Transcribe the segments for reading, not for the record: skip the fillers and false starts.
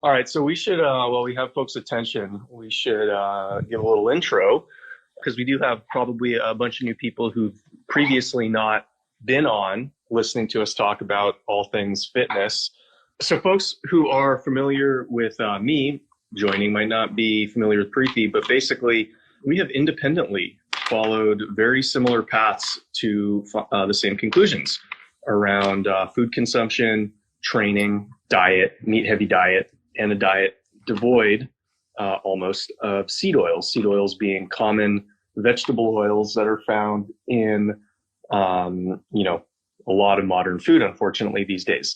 All right, so we should, while we have folks' attention, we should give a little intro because we do have probably a bunch of new people who've previously not been on listening to us talk about all things fitness. So, folks who are familiar with me joining might not be familiar with Preethi, but basically, we have independently followed very similar paths to the same conclusions around food consumption, training, diet, meat heavy diet, and a diet devoid almost of seed oils being common vegetable oils that are found in, a lot of modern food, unfortunately, these days.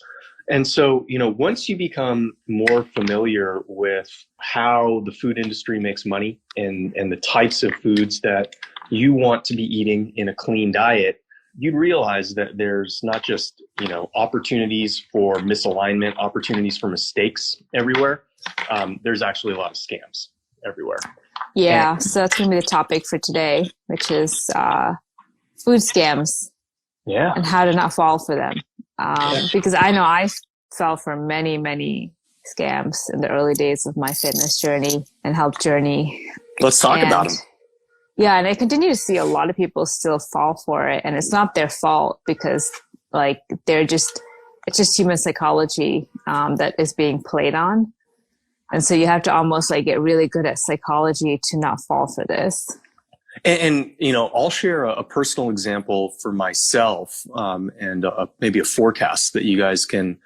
And so, once you become more familiar with how the food industry makes money and the types of foods that you want to be eating in a clean diet, you'd realize that there's not just, opportunities for misalignment, opportunities for mistakes everywhere. There's actually a lot of scams everywhere. Yeah, And so that's going to be the topic for today, which is food scams yeah, and how to not fall for them. yeah. Because I know I fell for many, many scams in the early days of my fitness journey and health journey. Let's talk about And them. yeah, and I continue to see a lot of people still fall for it. And it's not their fault because it's just human psychology that is being played on. And so you have to almost get really good at psychology to not fall for this. And I'll share a personal example for myself, and maybe a forecast that you guys can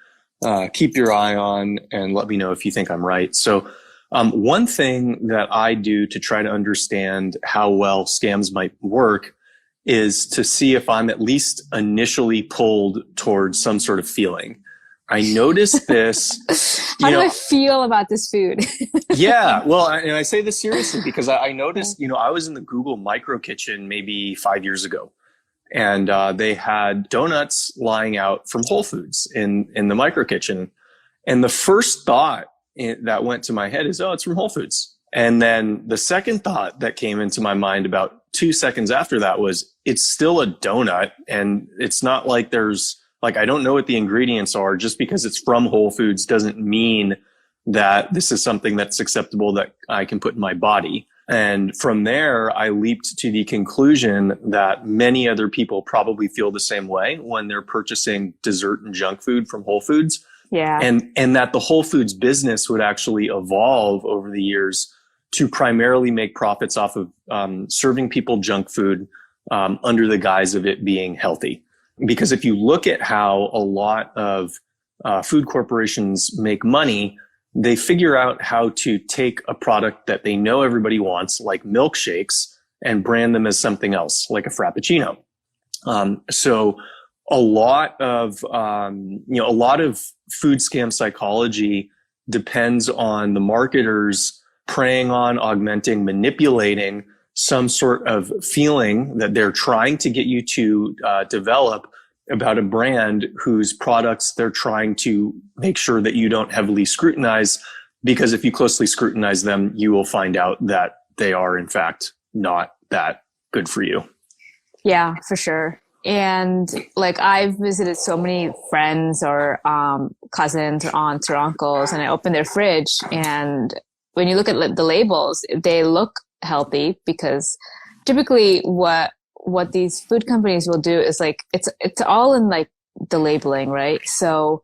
keep your eye on and let me know if you think I'm right. So one thing that I do to try to understand how well scams might work is to see if I'm at least initially pulled towards some sort of feeling. I noticed this. How do I feel about this food? Yeah, well, and I say this seriously because I noticed, I was in the Google micro kitchen maybe 5 years ago, and they had donuts lying out from Whole Foods in the micro kitchen. And the first thought that went to my head is, oh, it's from Whole Foods. And then the second thought that came into my mind about 2 seconds after that was, it's still a donut. And it's not like I don't know what the ingredients are. Just because it's from Whole Foods doesn't mean that this is something that's acceptable that I can put in my body. And from there, I leaped to the conclusion that many other people probably feel the same way when they're purchasing dessert and junk food from Whole Foods. Yeah. And that the Whole Foods business would actually evolve over the years to primarily make profits off of serving people junk food under the guise of it being healthy. Because if you look at how a lot of food corporations make money, they figure out how to take a product that they know everybody wants, like milkshakes, and brand them as something else, like a Frappuccino. So a lot of food scam psychology depends on the marketers preying on, augmenting, manipulating some sort of feeling that they're trying to get you to develop about a brand whose products they're trying to make sure that you don't heavily scrutinize, because if you closely scrutinize them, you will find out that they are in fact not that good for you. Yeah, for sure. And I've visited so many friends or cousins or aunts or uncles, and I open their fridge, and when you look at the labels, they look healthy because typically what these food companies will do is it's all in the labeling, right? So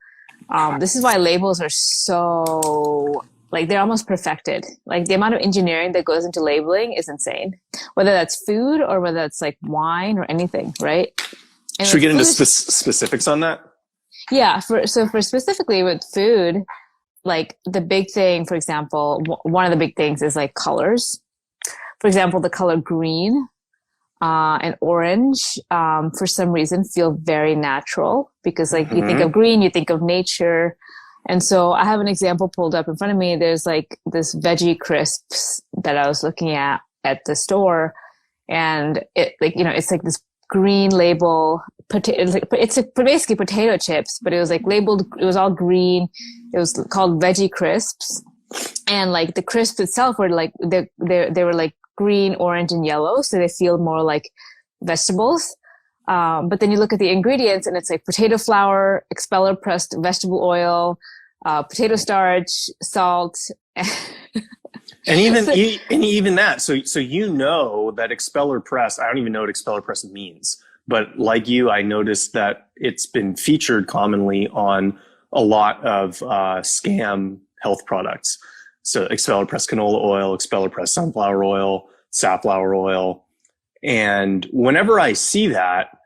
this is why labels are so they're almost perfected. The amount of engineering that goes into labeling is insane, whether that's food or whether that's wine or anything, right? And should we get into specifics on that? Yeah, for specifically with food, the big thing, for example, one of the big things is colors. For example, the color green and orange, for some reason, feel very natural because you think of green, you think of nature. And so I have an example pulled up in front of me. There's this veggie crisps that I was looking at the store, and it's this green label. It's basically potato chips, but it was labeled. It was all green. It was called veggie crisps, and the crisps itself were they were green, orange, and yellow, so they feel more like vegetables. But then you look at the ingredients, and it's potato flour, expeller pressed vegetable oil, potato starch, salt. And even that, so you know that expeller press, I don't even know what expeller press means, but like you, I noticed that it's been featured commonly on a lot of scam health products. So expeller press canola oil, expeller press sunflower oil, safflower oil. And whenever I see that,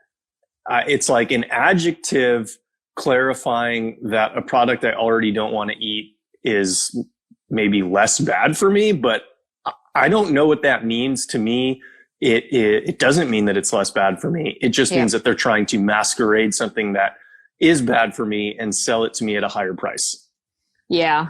it's like an adjective clarifying that a product I already don't want to eat is maybe less bad for me, but I don't know what that means. To me, it doesn't mean that it's less bad for me. It just means that they're trying to masquerade something that is bad for me and sell it to me at a higher price. Yeah,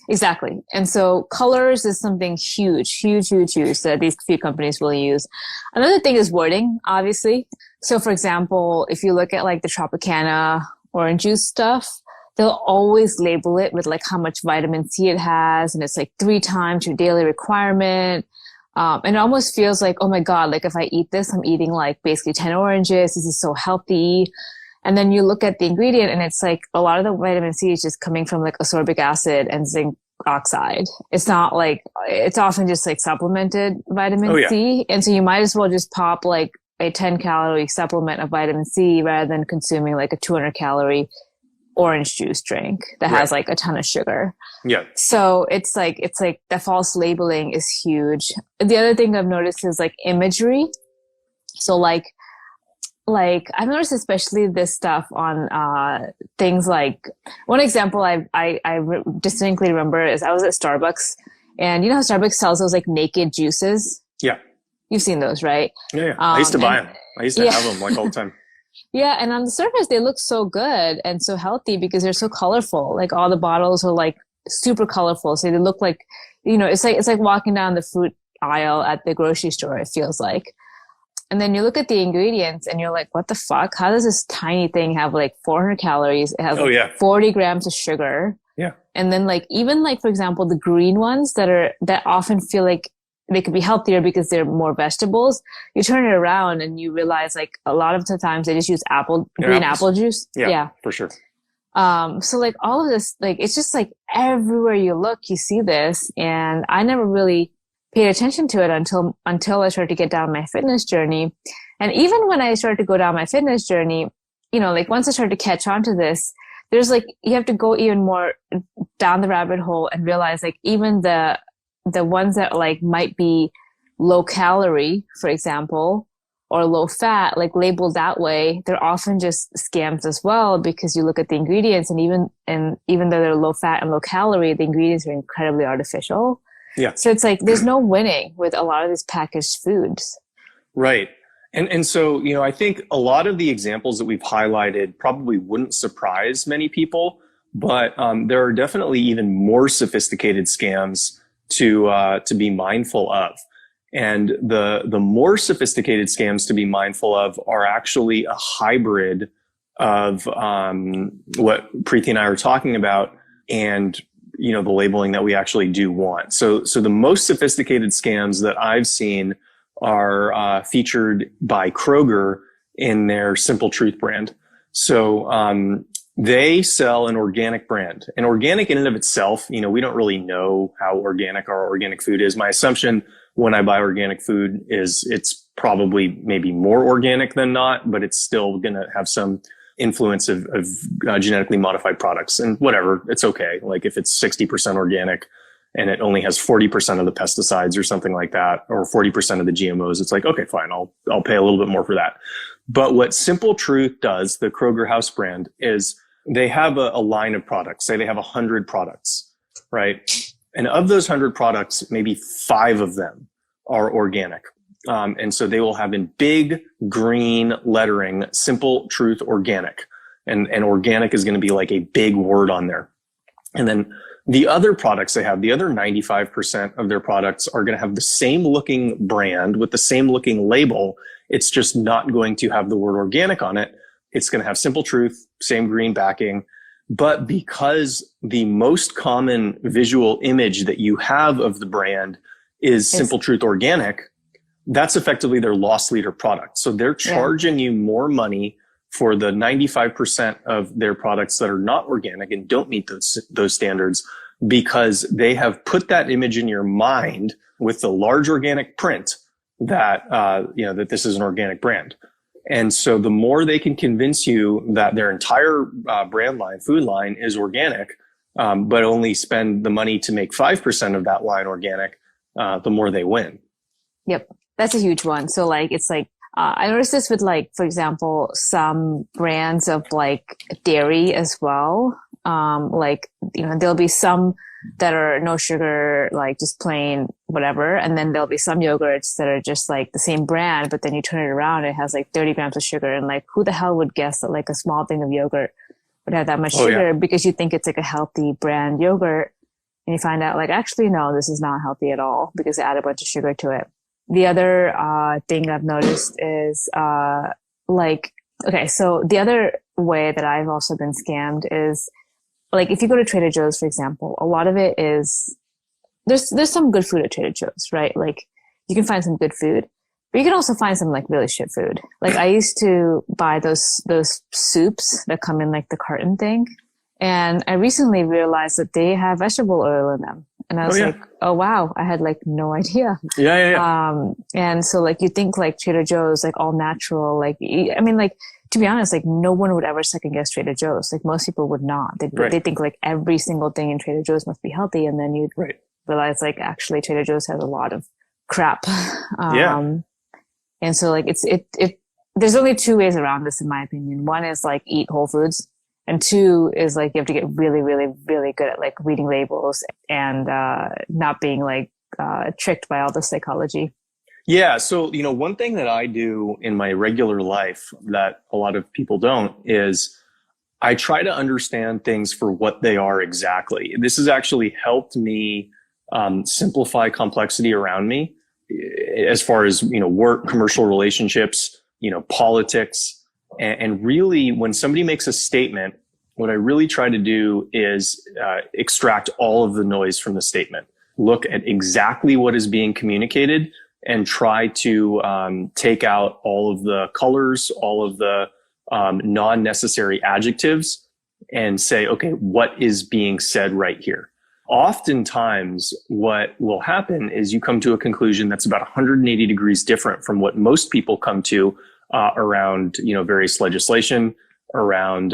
exactly. And so colors is something huge that these few companies will use. Another thing is wording, obviously. So for example, if you look at like the Tropicana orange juice stuff, they'll always label it with like how much vitamin C it has. And it's like 3 times your daily requirement. And it almost feels like, oh my God, like if I eat this, I'm eating like basically 10 oranges. This is so healthy. And then you look at the ingredient and it's like a lot of the vitamin C is just coming from like ascorbic acid and zinc oxide. It's not like, it's often just like supplemented vitamin C. And so you might as well just pop like a 10-calorie supplement of vitamin C rather than consuming like a 200-calorie orange juice drink that has like a ton of sugar. Yeah. So it's like the false labeling is huge. The other thing I've noticed is like imagery. So like I've noticed especially this stuff on things like, one example I distinctly remember is I was at Starbucks, and you know how Starbucks sells those like naked juices? Yeah. You've seen those, right? Yeah. I used to buy them. I used to have them like all the time. Yeah, and on the surface they look so good and so healthy because they're so colorful. Like all the bottles are like super colorful, so they look like, you know, it's like walking down the fruit aisle at the grocery store, it feels like. And then you look at the ingredients and you're like, what the fuck? How does this tiny thing have like 400 calories? It has 40 grams of sugar. Yeah. And then like, even like, for example, the green ones that often feel like they could be healthier because they're more vegetables. You turn it around and you realize like a lot of the times they just use green apple juice. Yeah, for sure. So like all of this, like, it's just like everywhere you look, you see this. And I never really paid attention to it until I started to get down my fitness journey. And even when I started to go down my fitness journey, you know, like once I started to catch on to this, there's like, you have to go even more down the rabbit hole and realize like even the ones that like might be low calorie, for example, or low fat, like labeled that way, they're often just scams as well, because you look at the ingredients and even though they're low fat and low calorie, the ingredients are incredibly artificial. Yeah. So it's like there's no winning with a lot of these packaged foods. Right. And so, you know, I think a lot of the examples that we've highlighted probably wouldn't surprise many people, but there are definitely even more sophisticated scams to be mindful of. And the more sophisticated scams to be mindful of are actually a hybrid of what Preethi and I are talking about, and you know, the labeling that we actually do want. So the most sophisticated scams that I've seen are featured by Kroger in their Simple Truth brand. So they sell an organic brand. And organic in and of itself, you know, we don't really know how organic our organic food is. My assumption when I buy organic food is it's probably maybe more organic than not, but it's still going to have some influence of genetically modified products, and whatever, it's okay. Like if it's 60% organic and it only has 40% of the pesticides or something like that, or 40% of the GMOs, it's like, okay, fine, I'll pay a little bit more for that. But what Simple Truth does, the Kroger house brand, is they have a line of products. Say they have 100 products, right? And of those 100 products, maybe 5 of them are organic. And so they will have in big green lettering, Simple Truth Organic. And organic is going to be like a big word on there. And then the other products they have, the other 95% of their products are going to have the same looking brand with the same looking label. It's just not going to have the word organic on it. It's going to have Simple Truth, same green backing. But because the most common visual image that you have of the brand is Simple Truth Organic, that's effectively their loss leader product. So they're charging you more money for the 95% of their products that are not organic and don't meet those standards, because they have put that image in your mind with the large organic print that, that this is an organic brand. And so the more they can convince you that their entire brand line, food line, is organic, but only spend the money to make 5% of that line organic, the more they win. Yep. That's a huge one. So like, it's like, I noticed this with like, for example, some brands of like dairy as well. There'll be some that are no sugar, like just plain whatever. And then there'll be some yogurts that are just like the same brand, but then you turn it around, it has like 30 grams of sugar. And like, who the hell would guess that like a small thing of yogurt would have that much sugar? Because you think it's like a healthy brand yogurt. And you find out like, actually, no, this is not healthy at all because they add a bunch of sugar to it. The other thing I've noticed is so the other way that I've also been scammed is like if you go to Trader Joe's, for example, a lot of it is there's some good food at Trader Joe's, right? Like you can find some good food, but you can also find some like really shit food. Like I used to buy those soups that come in like the carton thing, and I recently realized that they have vegetable oil in them. And I was like, oh, wow, I had like no idea. Yeah. And so like, you think like Trader Joe's, like all natural, like, I mean, like, to be honest, like no one would ever second guess Trader Joe's. Like most people would not. They think like every single thing in Trader Joe's must be healthy. And then you realize like actually Trader Joe's has a lot of crap. And so like there's only two ways around this in my opinion. One is like eat whole foods. And two is like you have to get really, really, really good at like reading labels and not being like tricked by all the psychology. Yeah. So, one thing that I do in my regular life that a lot of people don't is I try to understand things for what they are exactly. This has actually helped me simplify complexity around me as far as, work, commercial relationships, politics. And really, when somebody makes a statement, what I really try to do is extract all of the noise from the statement, look at exactly what is being communicated, and try to take out all of the colors, all of the non-necessary adjectives, and say, okay, what is being said right here? Oftentimes, what will happen is you come to a conclusion that's about 180 degrees different from what most people come to around, various legislation, around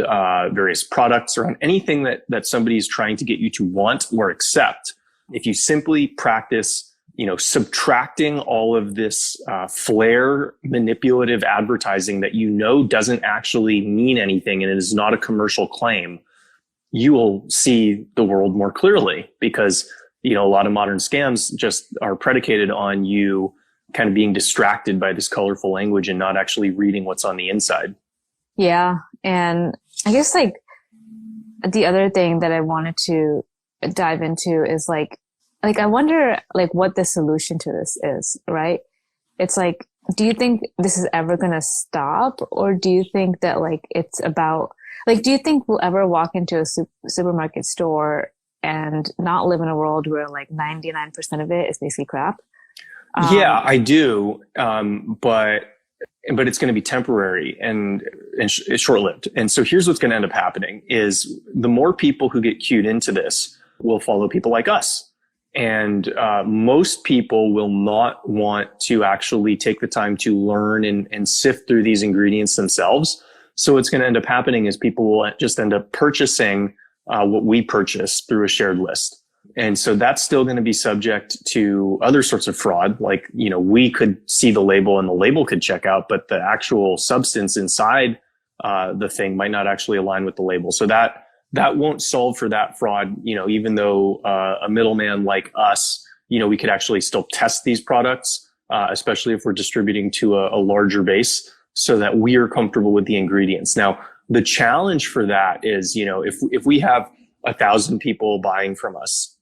various products, around anything that somebody is trying to get you to want or accept. If you simply practice, subtracting all of this flair manipulative advertising that doesn't actually mean anything and it is not a commercial claim, you will see the world more clearly because, a lot of modern scams just are predicated on you kind of being distracted by this colorful language and not actually reading what's on the inside. Yeah. And I guess like the other thing that I wanted to dive into is like I wonder like what the solution to this is, right? It's like, do you think this is ever going to stop? Or do you think that like it's about like, do you think we'll ever walk into a supermarket store and not live in a world where like 99% of it is basically crap? Yeah, I do. But it's going to be temporary and short-lived. And so here's what's going to end up happening is the more people who get cued into this will follow people like us. And most people will not want to actually take the time to learn and sift through these ingredients themselves. So what's going to end up happening is people will just end up purchasing what we purchase through a shared list. And so that's still going to be subject to other sorts of fraud. Like, we could see the label and the label could check out, but the actual substance inside the thing might not actually align with the label. So that won't solve for that fraud, even though a middleman like us, we could actually still test these products, especially if we're distributing to a larger base so that we are comfortable with the ingredients. Now, the challenge for that is, if we have 1,000 people buying from us,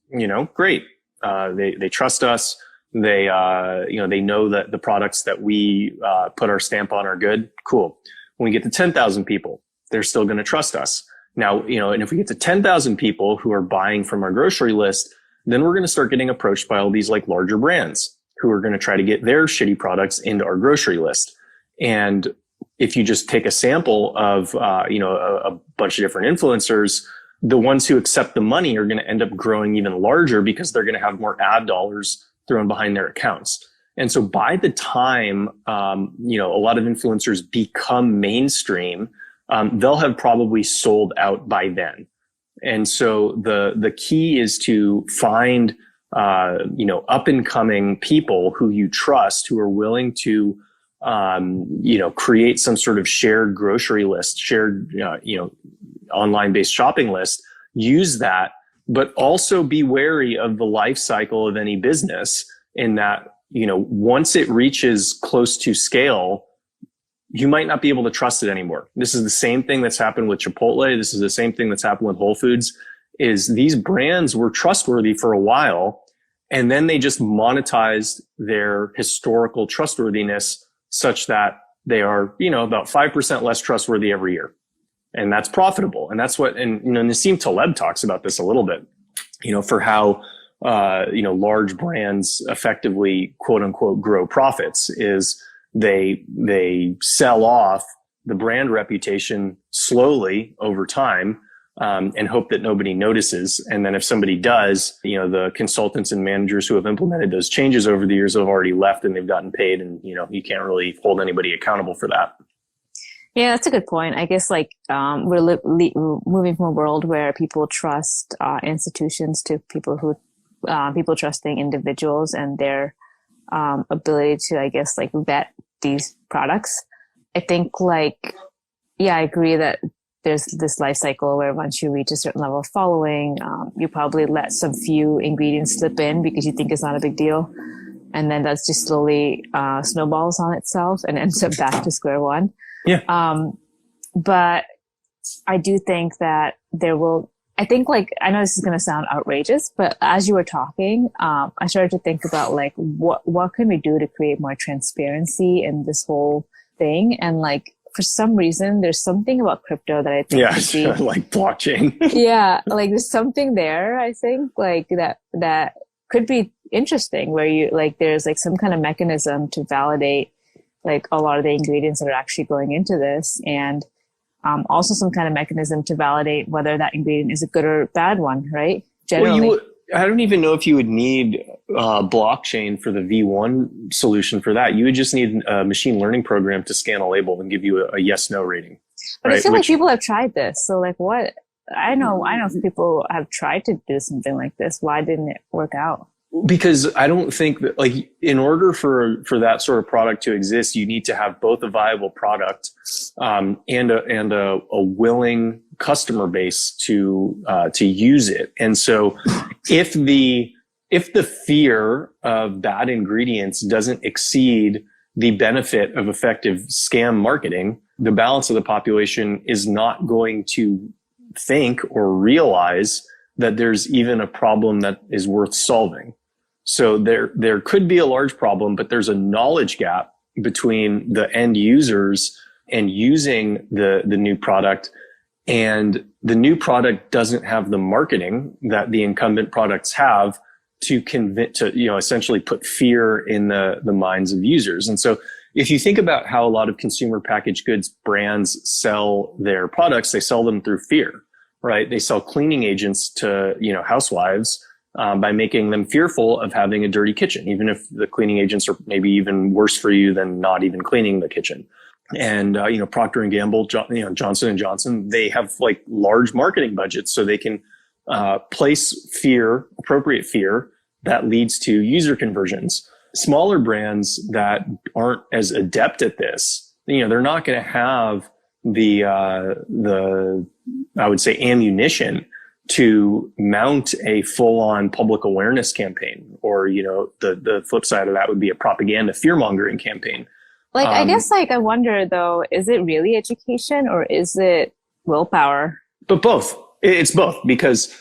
great. They trust us. They know that the products that we put our stamp on are good. Cool. When we get to 10,000 people, they're still going to trust us. Now, and if we get to 10,000 people who are buying from our grocery list, then we're going to start getting approached by all these like larger brands who are going to try to get their shitty products into our grocery list. And if you just take a sample of, a bunch of different influencers, the ones who accept the money are going to end up growing even larger because they're going to have more ad dollars thrown behind their accounts. And so by the time, a lot of influencers become mainstream, they'll have probably sold out by then. And so the key is to find, up and coming people who you trust, who are willing to, create some sort of shared grocery list, shared, online based shopping list, use that, but also be wary of the life cycle of any business in that, once it reaches close to scale, you might not be able to trust it anymore. This is the same thing that's happened with Chipotle. This is the same thing that's happened with Whole Foods, is these brands were trustworthy for a while, and then they just monetized their historical trustworthiness such that they are, about 5% less trustworthy every year. And that's profitable. And that's what, and, Nassim Taleb talks about this a little bit, for how, large brands effectively, quote unquote, grow profits is they sell off the brand reputation slowly over time, and hope that nobody notices. And then if somebody does, the consultants and managers who have implemented those changes over the years have already left and they've gotten paid, and, you can't really hold anybody accountable for that. Yeah, that's a good point. I guess we're moving from a world where people trust institutions to people trusting individuals and their ability to, I guess, vet these products. I think I agree that there's this life cycle where once you reach a certain level of following, you probably let some few ingredients slip in because you think it's not a big deal. And then that's just slowly snowballs on itself and ends up back to square one. Yeah. But I do think that I know this is going to sound outrageous, but as you were talking, I started to think about what can we do to create more transparency in this whole thing? And for some reason, there's something about crypto that I think could be like blockchain. Yeah. There's something there, I think, that could be interesting where you, there's some kind of mechanism to validate a lot of the ingredients that are actually going into this, and also some kind of mechanism to validate whether that ingredient is a good or bad one, right? Generally. I don't even know if you would need blockchain for the V1 solution for that. You would just need a machine learning program to scan a label and give you a yes/no rating. But I feel like people have tried this. So what? I know if people have tried to do something like this. Why didn't it work out? Because I don't think that in order for that sort of product to exist, you need to have both a viable product and a willing customer base to use it. And so if the fear of bad ingredients doesn't exceed the benefit of effective scam marketing, the balance of the population is not going to think or realize that there's even a problem that is worth solving. So there could be a large problem, but there's a knowledge gap between the end users and using the new product, and the new product doesn't have the marketing that the incumbent products have to essentially put fear in the minds of users. And so if you think about how a lot of consumer packaged goods brands sell their products, they sell them through fear, right? They sell cleaning agents to, housewives, by making them fearful of having a dirty kitchen, even if the cleaning agents are maybe even worse for you than not even cleaning the kitchen. And, Procter and Gamble, Johnson and Johnson, they have large marketing budgets so they can, place appropriate fear that leads to user conversions. Smaller brands that aren't as adept at this, they're not going to have the I would say ammunition to mount a full-on public awareness campaign, or the flip side of that would be a propaganda fear-mongering campaign. I guess I wonder though, is it really education or is it willpower? But both. It's both, because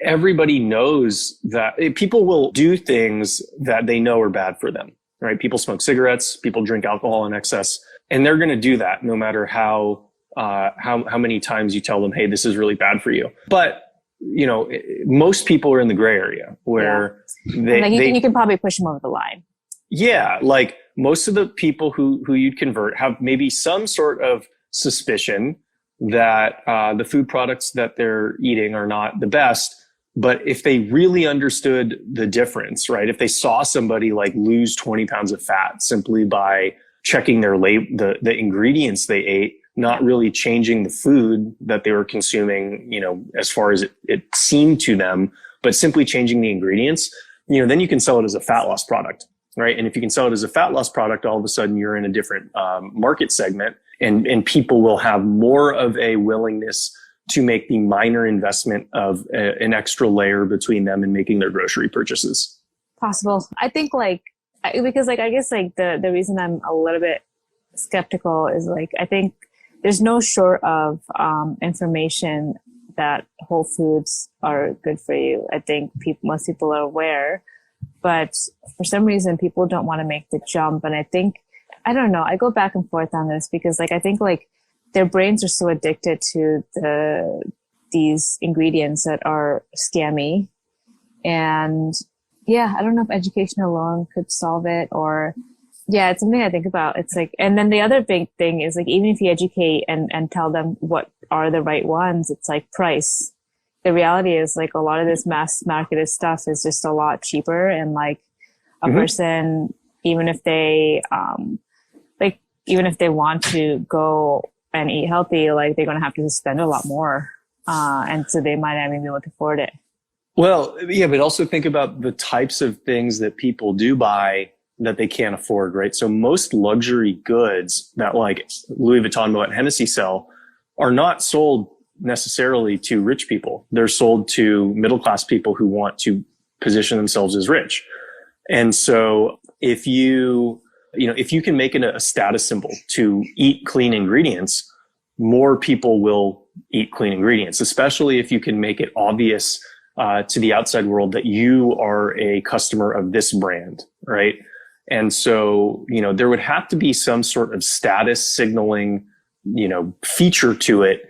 everybody knows that people will do things that they know are bad for them, right? People smoke cigarettes, people drink alcohol in excess, and they're going to do that no matter how many times you tell them, hey, this is really bad for you. But most people are in the gray area where you can probably push them over the line. Yeah, like most of the people who you'd convert have maybe some sort of suspicion that the food products that they're eating are not the best. But if they really understood the difference, right? If they saw somebody like lose 20 pounds of fat simply by checking their the ingredients they ate, not really changing the food that they were consuming, as far as it seemed to them, but simply changing the ingredients, then you can sell it as a fat loss product, right? And if you can sell it as a fat loss product, all of a sudden you're in a different market segment, and people will have more of a willingness to make the minor investment of an extra layer between them and making their grocery purchases. Possible. I think because I guess the reason I'm a little bit skeptical is I think there's no short of information that whole foods are good for you. I think most people are aware, but for some reason people don't want to make the jump. And I think, I don't know, I go back and forth on this because I think their brains are so addicted to these ingredients that are scammy. And yeah, I don't know if education alone could solve it, or it's something I think about. It's and then the other big thing is even if you educate and tell them what are the right ones, it's price. The reality is a lot of this mass marketed stuff is just a lot cheaper, and a person, even if they want to go and eat healthy, they're going to have to spend a lot more. And so they might not even be able to afford it. Well, yeah, but also think about the types of things that people do buy that they can't afford, right? So most luxury goods that Louis Vuitton, Moet, and Hennessy sell are not sold necessarily to rich people. They're sold to middle-class people who want to position themselves as rich. And so if you can make it a status symbol to eat clean ingredients, more people will eat clean ingredients, especially if you can make it obvious to the outside world that you are a customer of this brand, right? And so, there would have to be some sort of status signaling, feature to it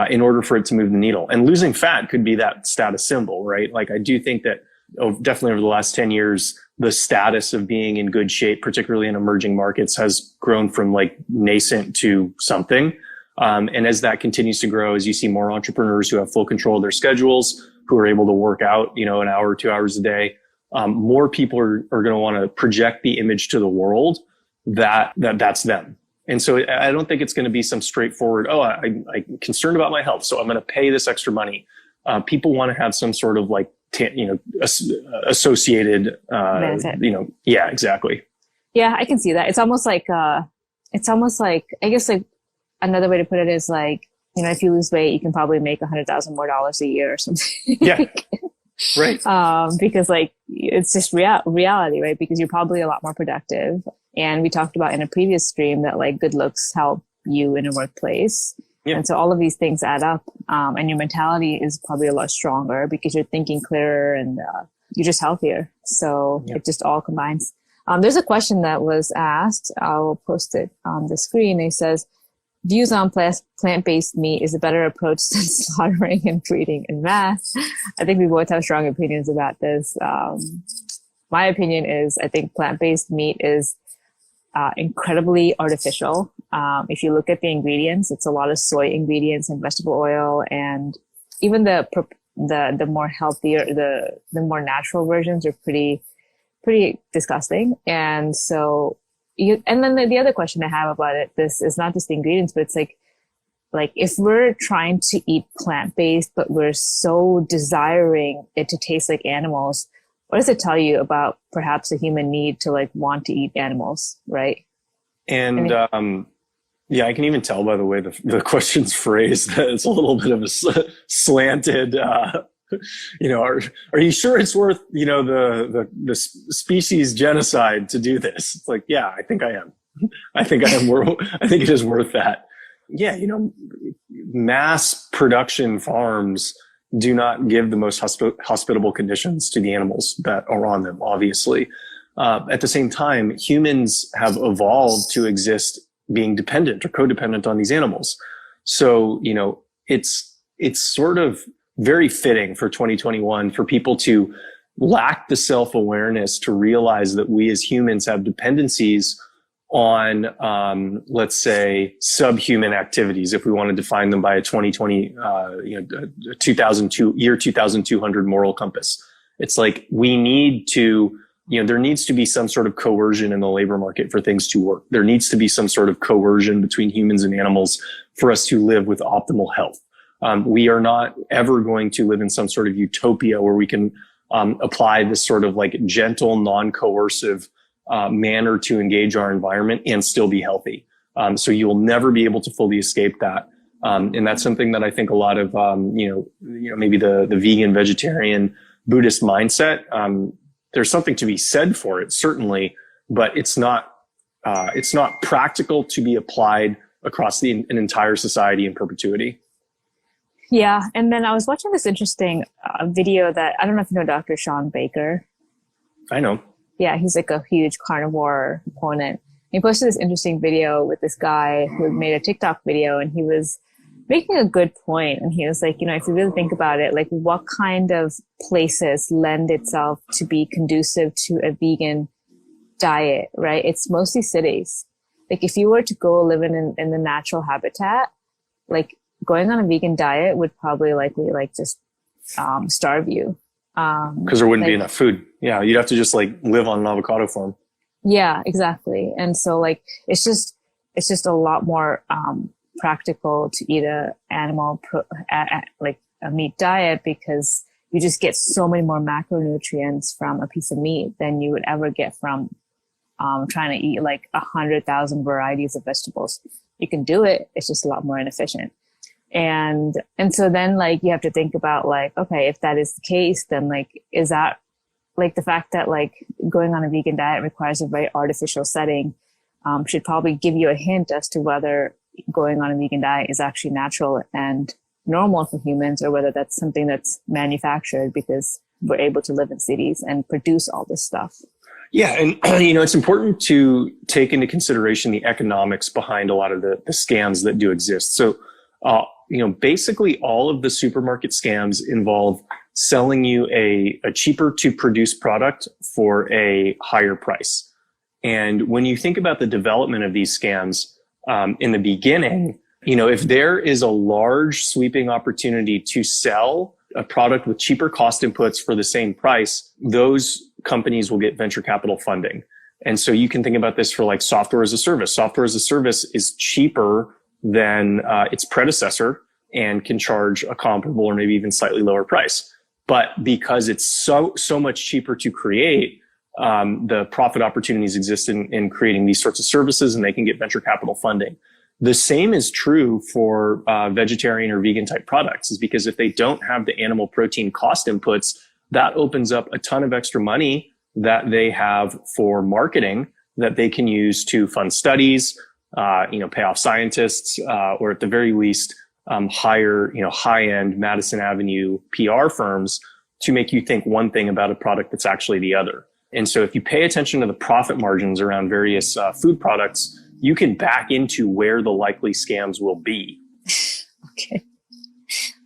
in order for it to move the needle. And losing fat could be that status symbol, right? I do think that definitely over the last 10 years, the status of being in good shape, particularly in emerging markets, has grown from nascent to something. And as that continues to grow, as you see more entrepreneurs who have full control of their schedules, who are able to work out, an hour or 2 hours a day, more people are going to want to project the image to the world that's them. And so I don't think it's going to be some straightforward, I'm concerned about my health, so I'm going to pay this extra money. People want to have some sort of associated, yeah, exactly. Yeah, I can see that. It's almost I guess another way to put it is if you lose weight, you can probably make $100,000 more a year or something. Yeah. Right. Because it's just reality, right? Because you're probably a lot more productive. And we talked about in a previous stream that good looks help you in a workplace. Yeah. And so all of these things add up. And your mentality is probably a lot stronger because you're thinking clearer and you're just healthier. So it just all combines. There's a question that was asked. I'll post it on the screen. It says, views on plant-based meat is a better approach than slaughtering and breeding en masse. I think we both have strong opinions about this. My opinion is I think plant-based meat is incredibly artificial. If you look at the ingredients, it's a lot of soy ingredients and vegetable oil, and even the more healthier, the more natural versions are pretty disgusting. And so and then the other question I have about this is not just the ingredients, but it's if we're trying to eat plant-based, but we're so desiring it to taste like animals, what does it tell you about perhaps a human need to want to eat animals, right? And yeah, I can even tell by the way the question's phrased that it's a little bit of a slanted. Are you sure it's worth the species genocide to do this? It's yeah, I think I am. I think I am. I think it is worth that. Yeah, mass production farms do not give the most hospitable conditions to the animals that are on them, obviously. At the same time, humans have evolved to exist being dependent or codependent on these animals. So, it's sort of very fitting for 2021 for people to, lack the self-awareness to realize that we as humans have dependencies on, let's say, subhuman activities, if we want to define them by a 2020, 2200 moral compass. It's like we need to, there needs to be some sort of coercion in the labor market for things to work. There needs to be some sort of coercion between humans and animals for us to live with optimal health. We are not ever going to live in some sort of utopia where we can apply this sort of like gentle, non-coercive manner to engage our environment and still be healthy. So you will never be able to fully escape that. And that's something that I think a lot of, maybe the vegan, vegetarian, Buddhist mindset, there's something to be said for it, certainly, but it's not practical to be applied across an entire society in perpetuity. Yeah. And then I was watching this interesting video that, I don't know if you know Dr. Sean Baker. I know. Yeah, he's like a huge carnivore proponent. He posted this interesting video with this guy who made a TikTok video, and he was making a good point. And he was like, if you really think about it, like what kind of places lend itself to be conducive to a vegan diet, right? It's mostly cities. Like if you were to go live in the natural habitat, like going on a vegan diet would probably likely like just starve you. Because there wouldn't be enough food. Yeah, you'd have to just like live on an avocado farm. Yeah, exactly. And so like it's just a lot more practical to eat a meat diet, because you just get so many more macronutrients from a piece of meat than you would ever get from trying to eat like 100,000 varieties of vegetables. You can do it. It's just a lot more inefficient. And so then like you have to think about like, okay, if that is the case, then like, is that like the fact that like going on a vegan diet requires a very artificial setting, should probably give you a hint as to whether going on a vegan diet is actually natural and normal for humans, or whether that's something that's manufactured because we're able to live in cities and produce all this stuff. Yeah. And, it's important to take into consideration the economics behind a lot of the scams that do exist. So, basically all of the supermarket scams involve selling you a cheaper to produce product for a higher price. And when you think about the development of these scams, in the beginning, if there is a large sweeping opportunity to sell a product with cheaper cost inputs for the same price, those companies will get venture capital funding. And so you can think about this for like software as a service. Software as a service is cheaper than its predecessor and can charge a comparable or maybe even slightly lower price. But because it's so much cheaper to create, the profit opportunities exist in creating these sorts of services, and they can get venture capital funding. The same is true for vegetarian or vegan type products, is because if they don't have the animal protein cost inputs, that opens up a ton of extra money that they have for marketing that they can use to fund studies, pay off scientists, or at the very least, hire, high-end Madison Avenue PR firms to make you think one thing about a product that's actually the other. And so if you pay attention to the profit margins around various food products, you can back into where the likely scams will be. Okay.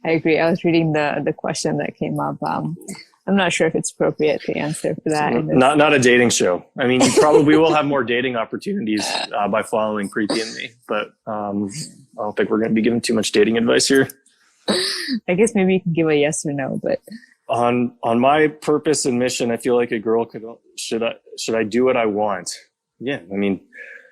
I agree. I was reading the question that came up. I'm not sure if it's appropriate to answer for that. Not a dating show. I mean, you probably will have more dating opportunities by following Preethi and me, but I don't think we're going to be giving too much dating advice here. I guess maybe you can give a yes or no, but on my purpose and mission, I feel like a girl should I do what I want? Yeah, I mean,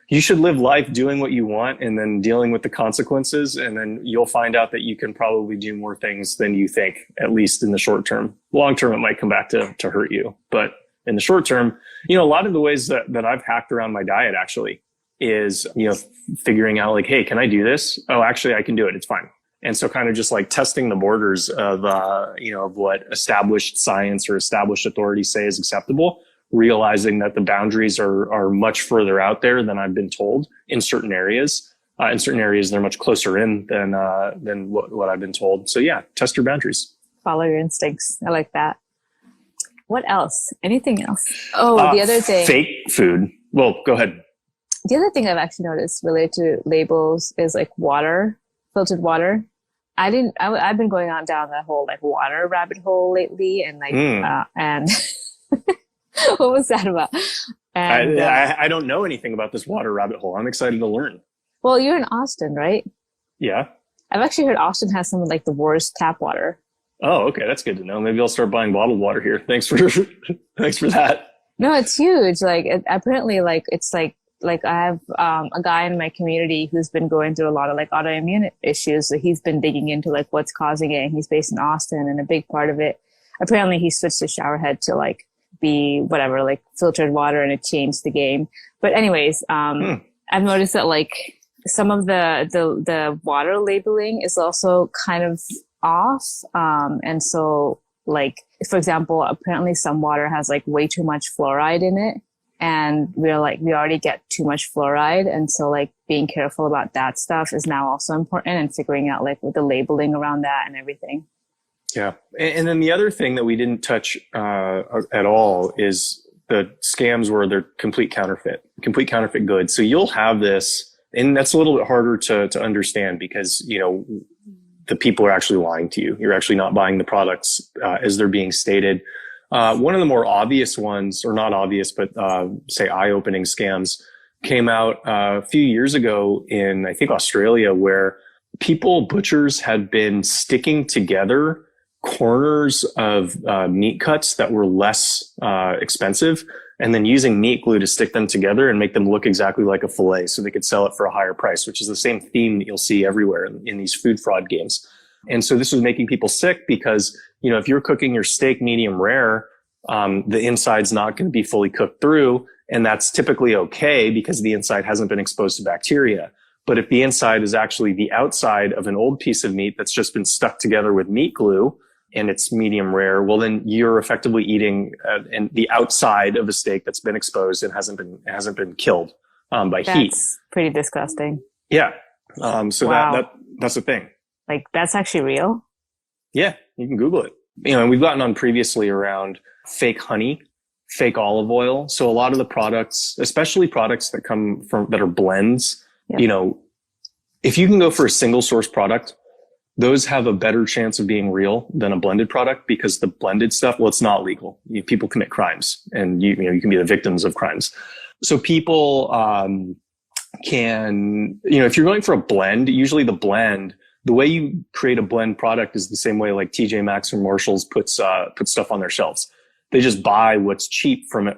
you should live life doing what you want and then dealing with the consequences. And then you'll find out that you can probably do more things than you think, at least in the short term. Long term, it might come back to hurt you. But in the short term, a lot of the ways that I've hacked around my diet actually is, figuring out like, hey, can I do this? Oh, actually I can do it. It's fine. And so kind of just like testing the borders of, of what established science or established authorities say is acceptable, realizing that the boundaries are much further out there than I've been told in certain areas. In certain areas, they're much closer in than what I've been told. So yeah, test your boundaries. Follow your instincts. I like that. What else? Anything else? Oh, the other thing. Fake food. Well, go ahead. The other thing I've actually noticed related to labels is like water, filtered water. I've been going on down that whole like water rabbit hole lately, and like and what was that about? And I don't know anything about this water rabbit hole. I'm excited to learn. well, you're in Austin, right? Yeah. I've actually heard Austin has some of like the worst tap water. Oh, okay. That's good to know. Maybe I'll start buying bottled water here. Thanks for thanks for that. No, it's huge. Like apparently, like it's like I have a guy in my community who's been going through a lot of like autoimmune issues. So he's been digging into like what's causing it. And he's based in Austin, and a big part of it, apparently, he switched his shower head to like be whatever, like filtered water, and it changed the game. But anyways, I've noticed that like some of the water labeling is also kind of off. And so like, for example, apparently some water has like way too much fluoride in it. And we're like, we already get too much fluoride. And so like being careful about that stuff is now also important, and figuring out like with the labeling around that and everything. Yeah. And then the other thing that we didn't touch at all is the scams where they're complete counterfeit goods. So you'll have this, and that's a little bit harder to understand because, you know, the people are actually lying to you. You're actually not buying the products as they're being stated. One of the more obvious ones, or not obvious, but say eye-opening scams came out a few years ago in, I think, Australia, where butchers had been sticking together corners of meat cuts that were less expensive, and then using meat glue to stick them together and make them look exactly like a fillet so they could sell it for a higher price, which is the same theme that you'll see everywhere in these food fraud games. And so this was making people sick because, you know, if you're cooking your steak medium rare, the inside's not going to be fully cooked through. And that's typically okay because the inside hasn't been exposed to bacteria. But if the inside is actually the outside of an old piece of meat that's just been stuck together with meat glue and it's medium rare, well, then you're effectively eating the outside of a steak that's been exposed and hasn't been killed by heat. That's pretty disgusting. Yeah. So wow. that's the thing. Like that's actually real? Yeah, you can Google it. You know, and we've gotten on previously around fake honey, fake olive oil. So a lot of the products, especially products that come from that are blends, yep. You know, if you can go for a single source product, those have a better chance of being real than a blended product because the blended stuff, well, it's not legal. People commit crimes, and you can be the victims of crimes. So people can, you know, if you're going for a blend, usually the way you create a blend product is the same way like TJ Maxx or Marshalls put stuff on their shelves. They just buy what's cheap from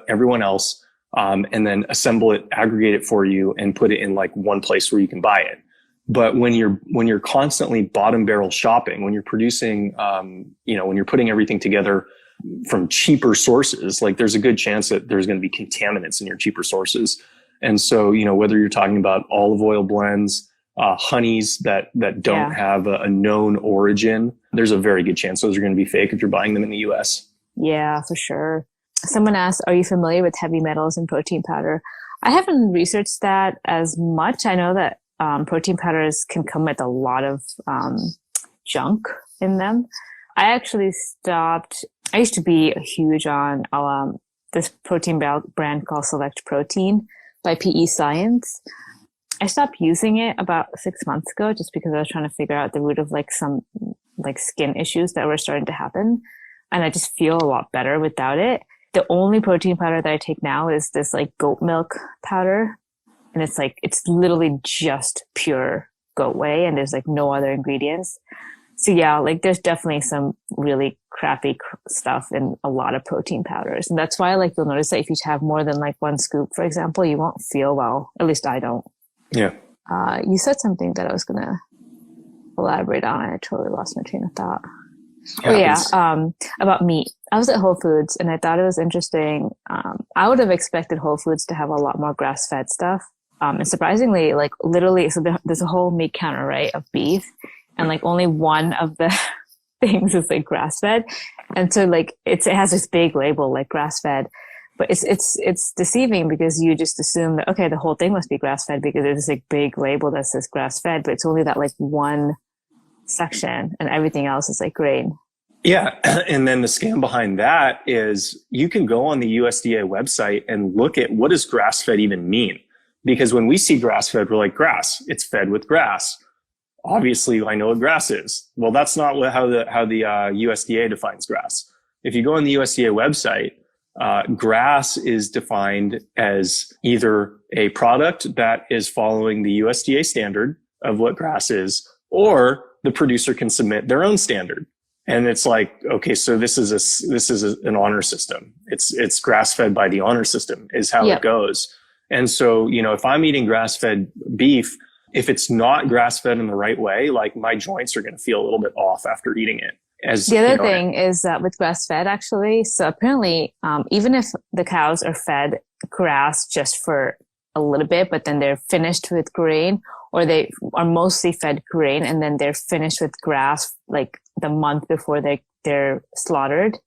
everyone else, and then assemble it, aggregate it for you, and put it in like one place where you can buy it. But when you're constantly bottom barrel shopping, when you're producing, when you're putting everything together from cheaper sources, like there's a good chance that there's going to be contaminants in your cheaper sources. And so, you know, whether you're talking about olive oil blends, honeys that don't have a known origin, there's a very good chance those are going to be fake if you're buying them in the US. Yeah, for sure. Someone asked, are you familiar with heavy metals in protein powder? I haven't researched that as much. I know that protein powders can come with a lot of junk in them. I actually stopped. I used to be huge on this protein brand called Select Protein by PE Science. I stopped using it about 6 months ago just because I was trying to figure out the root of like some like skin issues that were starting to happen. And I just feel a lot better without it. The only protein powder that I take now is this like goat milk powder. And it's literally just pure goat whey, and there's like no other ingredients. So yeah, like there's definitely some really crappy stuff in a lot of protein powders. And that's why like you'll notice that if you have more than like one scoop, for example, you won't feel well. At least I don't. Yeah. You said something that I was going to elaborate on. I totally lost my train of thought. About meat. I was at Whole Foods and I thought it was interesting. I would have expected Whole Foods to have a lot more grass-fed stuff. And surprisingly, like literally, so there's a whole meat counter, right, of beef, and like only one of the things is like grass-fed. And so like it has this big label like grass-fed, but it's deceiving because you just assume that, okay, the whole thing must be grass-fed because there's this like big label that says grass-fed, but it's only that like one section and everything else is like grain. Yeah. And then the scam behind that is you can go on the USDA website and look at what does grass-fed even mean? Because when we see grass-fed, we're like, grass, it's fed with grass. obviously I know what grass is. Well, that's not how the USDA defines grass. If you go on the USDA website, grass is defined as either a product that is following the USDA standard of what grass is, or the producer can submit their own standard. And it's like, okay, so this is an honor system. It's grass fed by the honor system is how it goes. And so, if I'm eating grass fed beef, if it's not grass fed in the right way, like my joints are going to feel a little bit off after eating it. The other thing is that with grass fed, actually, so apparently, even if the cows are fed grass just for a little bit, but then they're finished with grain, or they are mostly fed grain and then they're finished with grass like the month before they're slaughtered,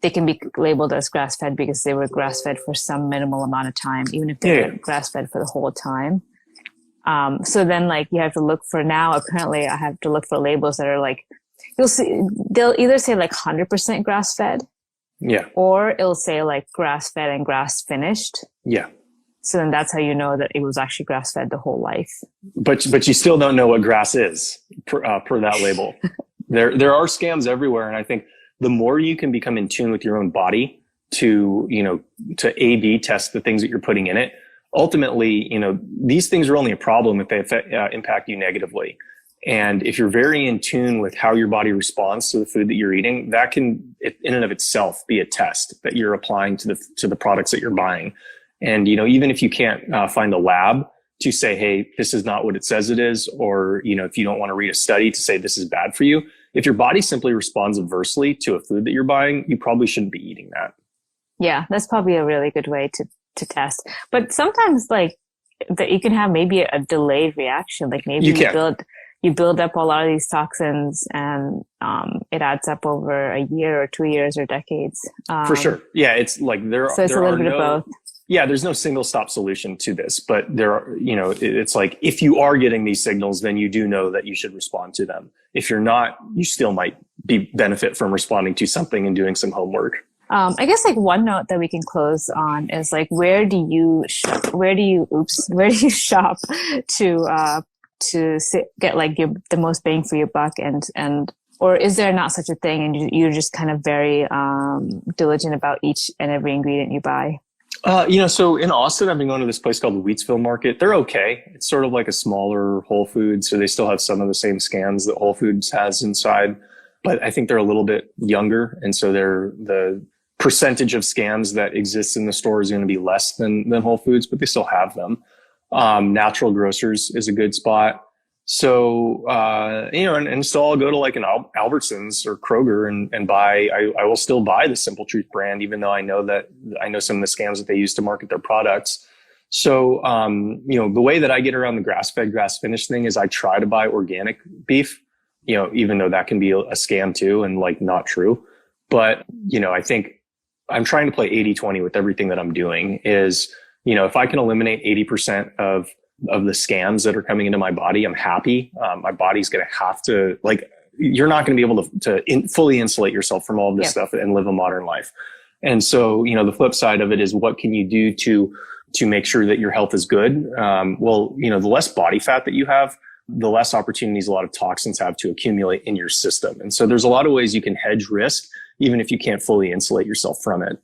they can be labeled as grass fed because they were grass fed for some minimal amount of time, even if they're grass fed for the whole time. So then like you have to look for now, apparently I have to look for labels that are like, you'll see, they'll either say like 100% grass fed. Yeah. Or it'll say like grass fed and grass finished. Yeah. So then that's how you know that it was actually grass fed the whole life. But you still don't know what grass is per that label. There are scams everywhere. And I think the more you can become in tune with your own body to A/B test the things that you're putting in it, ultimately, these things are only a problem if they impact you negatively. And if you're very in tune with how your body responds to the food that you're eating, that can, in and of itself, be a test that you're applying to the products that you're buying. And, even if you can't find a lab to say, hey, this is not what it says it is, or, if you don't want to read a study to say this is bad for you, if your body simply responds adversely to a food that you're buying, you probably shouldn't be eating that. Yeah, that's probably a really good way to test. But sometimes like that you can have maybe a delayed reaction. Like maybe you build up a lot of these toxins and it adds up over a year or 2 years or decades. For sure. Yeah. It's like so it's a little bit of both. Yeah, there's no single stop solution to this, but there are, it's like if you are getting these signals, then you do know that you should respond to them. If you're not, you still might benefit from responding to something and doing some homework. I guess like one note that we can close on is like, where do you shop to get like the most bang for your buck and or is there not such a thing and you're just kind of very diligent about each and every ingredient you buy? So in Austin, I've been going to this place called the Wheatsville Market. They're okay. It's sort of like a smaller Whole Foods. So they still have some of the same scans that Whole Foods has inside, but I think they're a little bit younger. And so the percentage of scams that exist in the store is going to be less than Whole Foods, but they still have them. Natural Grocers is a good spot. So, and so I'll go to like an Albertsons or Kroger and buy, I will still buy the Simple Truth brand, even though I know some of the scams that they use to market their products. So, the way that I get around the grass-fed, grass-finished thing is I try to buy organic beef, even though that can be a scam too and like not true. But, I think I'm trying to play 80-20 with everything that I'm doing is, if I can eliminate 80% of the scams that are coming into my body, I'm happy. My body's going to have to you're not going to be able to fully insulate yourself from all of this stuff and live a modern life. And so, the flip side of it is what can you do to make sure that your health is good? The less body fat that you have, the less opportunities a lot of toxins have to accumulate in your system. And so there's a lot of ways you can hedge risk, even if you can't fully insulate yourself from it.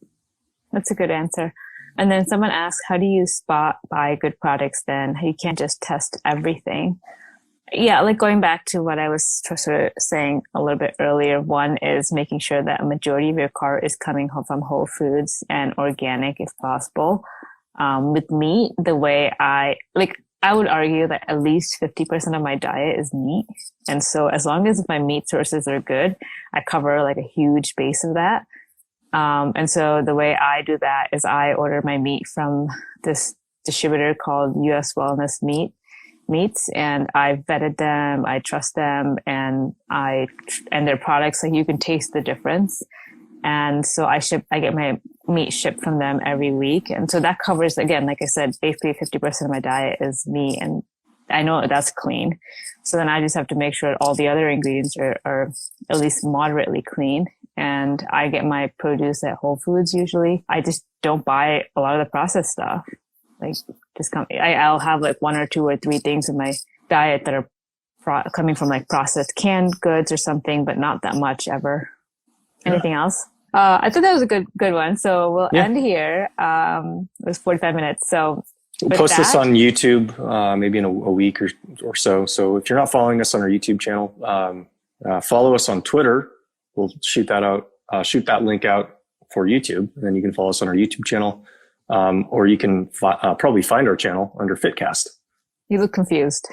That's a good answer. And then someone asks, how do you buy good products then? You can't just test everything. Yeah, like going back to what I was sort of saying a little bit earlier, one is making sure that a majority of your cart is coming from whole foods and organic if possible. With meat, the way I would argue that at least 50% of my diet is meat. And so as long as my meat sources are good, I cover like a huge base of that. And so the way I do that is I order my meat from this distributor called US Wellness Meats, and I vetted them, I trust them, and their products, like you can taste the difference. And so I get my meat shipped from them every week. And so that covers, again, like I said, basically 50% of my diet is meat, and I know that's clean. So then I just have to make sure all the other ingredients are at least moderately clean. And I get my produce at Whole Foods usually. I just don't buy a lot of the processed stuff. I'll have like 1 or 2 or 3 things in my diet that are coming from like processed canned goods or something, but not that much ever. Anything else? I thought that was a good one. So we'll end here. It was 45 minutes. So we'll post this on YouTube maybe in a week or so. So if you're not following us on our YouTube channel, follow us on Twitter. We'll shoot that link out for YouTube, and then you can follow us on our YouTube channel, or you can probably find our channel under Fitcast. You look confused.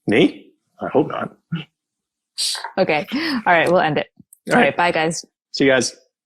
Me? I hope not. Okay. All right. We'll end it. All right. Bye, guys. See you guys.